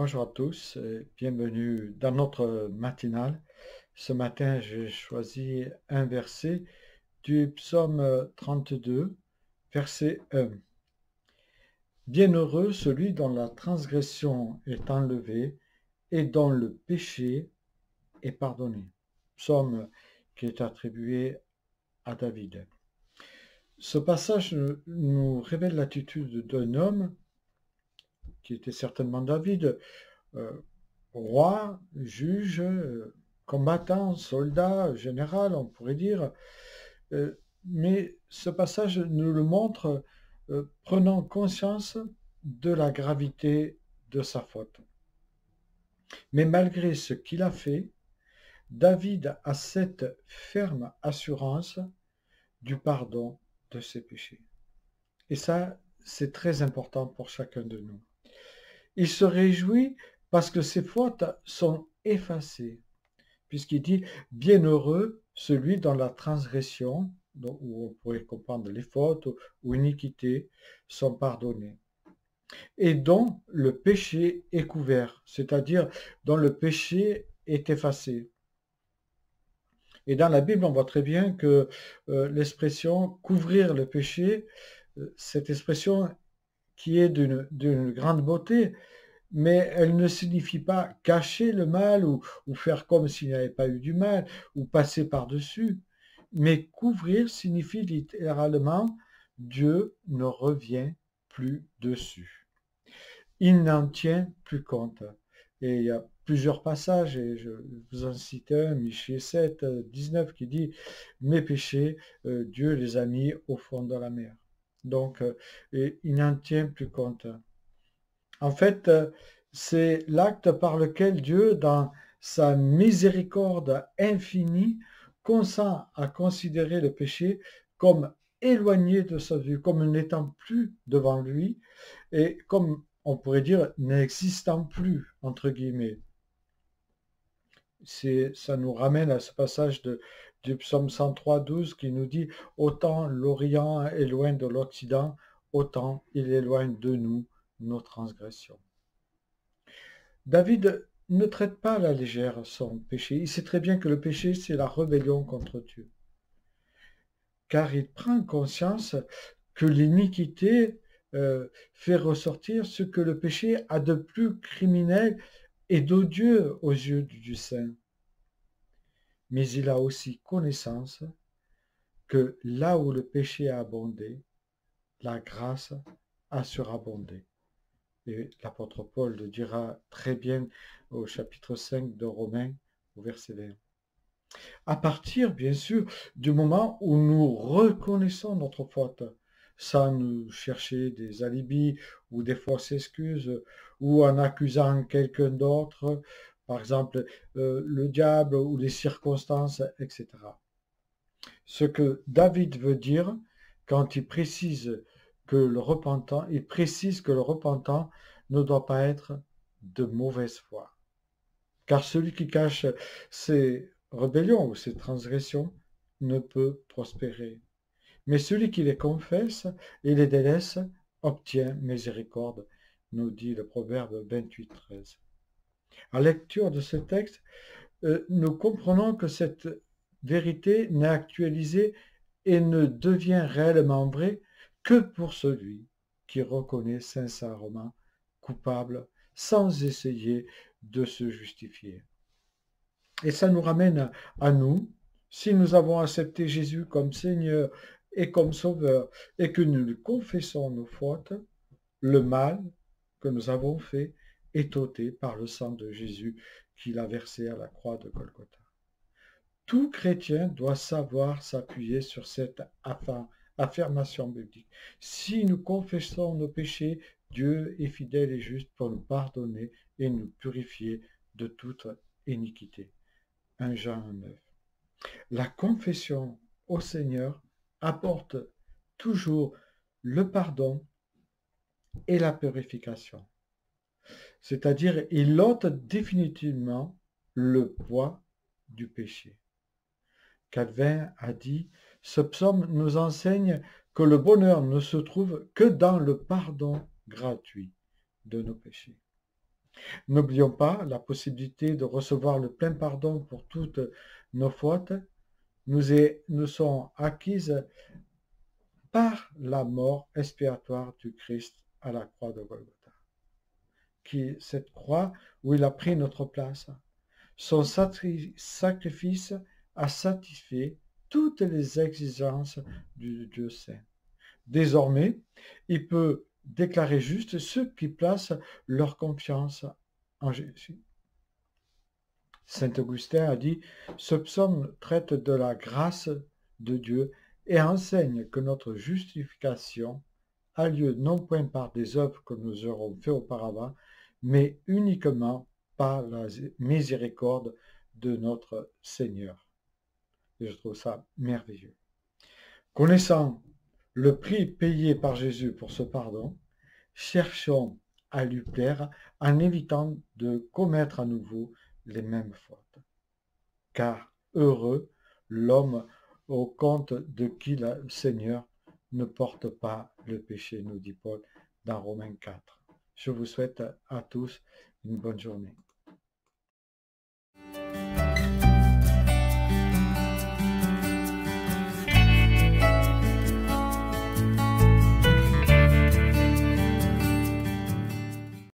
Bonjour à tous et bienvenue dans notre matinale. Ce matin, j'ai choisi un verset du psaume 32, verset 1. Bienheureux celui dont la transgression est enlevée et dont le péché est pardonné. Psaume qui est attribué à David. Ce passage nous révèle l'attitude d'un homme, qui était certainement David, euh, roi, juge, combattant, soldat, général, on pourrait dire. Mais ce passage nous le montre prenant conscience de la gravité de sa faute. Mais malgré ce qu'il a fait, David a cette ferme assurance du pardon de ses péchés. Et ça, c'est très important pour chacun de nous. Il se réjouit parce que ses fautes sont effacées, puisqu'il dit « Bienheureux celui dont la transgression », où on pourrait comprendre les fautes ou iniquités, sont pardonnées, et dont le péché est couvert, c'est-à-dire dont le péché est effacé. Et dans la Bible, on voit très bien que l'expression « couvrir le péché », cette expression qui est d'une grande beauté, mais elle ne signifie pas cacher le mal ou faire comme s'il n'y avait pas eu du mal ou passer par-dessus. Mais couvrir signifie littéralement Dieu ne revient plus dessus. Il n'en tient plus compte. Et il y a plusieurs passages, et je vous en cite un, Michée 7, 19, qui dit « Mes péchés, Dieu les a mis au fond de la mer. » Donc, il n'en tient plus compte. En fait, c'est l'acte par lequel Dieu, dans sa miséricorde infinie, consent à considérer le péché comme éloigné de sa vue, comme n'étant plus devant lui, et comme on pourrait dire n'existant plus, entre guillemets. Ça nous ramène à ce passage du psaume 103, 12 qui nous dit « Autant l'Orient est loin de l'Occident, autant il éloigne de nous nos transgressions. » David ne traite pas à la légère son péché. Il sait très bien que le péché, c'est la rébellion contre Dieu. Car il prend conscience que l'iniquité fait ressortir ce que le péché a de plus criminel et d'odieux aux yeux du Saint. Mais il a aussi connaissance que là où le péché a abondé, la grâce a surabondé. Et l'apôtre Paul le dira très bien au chapitre 5 de Romains, au verset 20. À partir, bien sûr, du moment où nous reconnaissons notre faute, sans nous chercher des alibis ou des fausses excuses, ou en accusant quelqu'un d'autre, par exemple le diable ou les circonstances, etc. Ce que David veut dire quand il précise que le repentant, ne doit pas être de mauvaise foi. Car celui qui cache ses rébellions ou ses transgressions ne peut prospérer. Mais celui qui les confesse et les délaisse obtient miséricorde, nous dit le Proverbe 28, 13. À la lecture de ce texte, nous comprenons que cette vérité n'est actualisée et ne devient réellement vraie que pour celui qui reconnaît sincèrement coupable sans essayer de se justifier. Et ça nous ramène à nous, si nous avons accepté Jésus comme Seigneur et comme Sauveur et que nous lui confessons nos fautes, le mal que nous avons fait est ôté par le sang de Jésus qu'il a versé à la croix de Golgotha. Tout chrétien doit savoir s'appuyer sur cette affirmation biblique. Si nous confessons nos péchés, Dieu est fidèle et juste pour nous pardonner et nous purifier de toute iniquité. 1 Jean 9. La confession au Seigneur apporte toujours le pardon et la purification. C'est-à-dire, il ôte définitivement le poids du péché. Calvin a dit « Ce psaume nous enseigne que le bonheur ne se trouve que dans le pardon gratuit de nos péchés. » N'oublions pas la possibilité de recevoir le plein pardon pour toutes nos fautes nous sont acquises par la mort expiatoire du Christ à la croix de Golgotha. Cette croix où il a pris notre place. Son sacrifice a satisfait toutes les exigences du Dieu saint. Désormais, il peut déclarer juste ceux qui placent leur confiance en Jésus. Saint Augustin a dit « Ce psaume traite de la grâce de Dieu et enseigne que notre justification a lieu non point par des œuvres que nous aurons fait auparavant, mais uniquement par la miséricorde de notre Seigneur. » Et je trouve ça merveilleux. Connaissant le prix payé par Jésus pour ce pardon, cherchons à lui plaire en évitant de commettre à nouveau les mêmes fautes. Car heureux l'homme au compte de qui le Seigneur ne porte pas le péché, nous dit Paul dans Romains 4. Je vous souhaite à tous une bonne journée.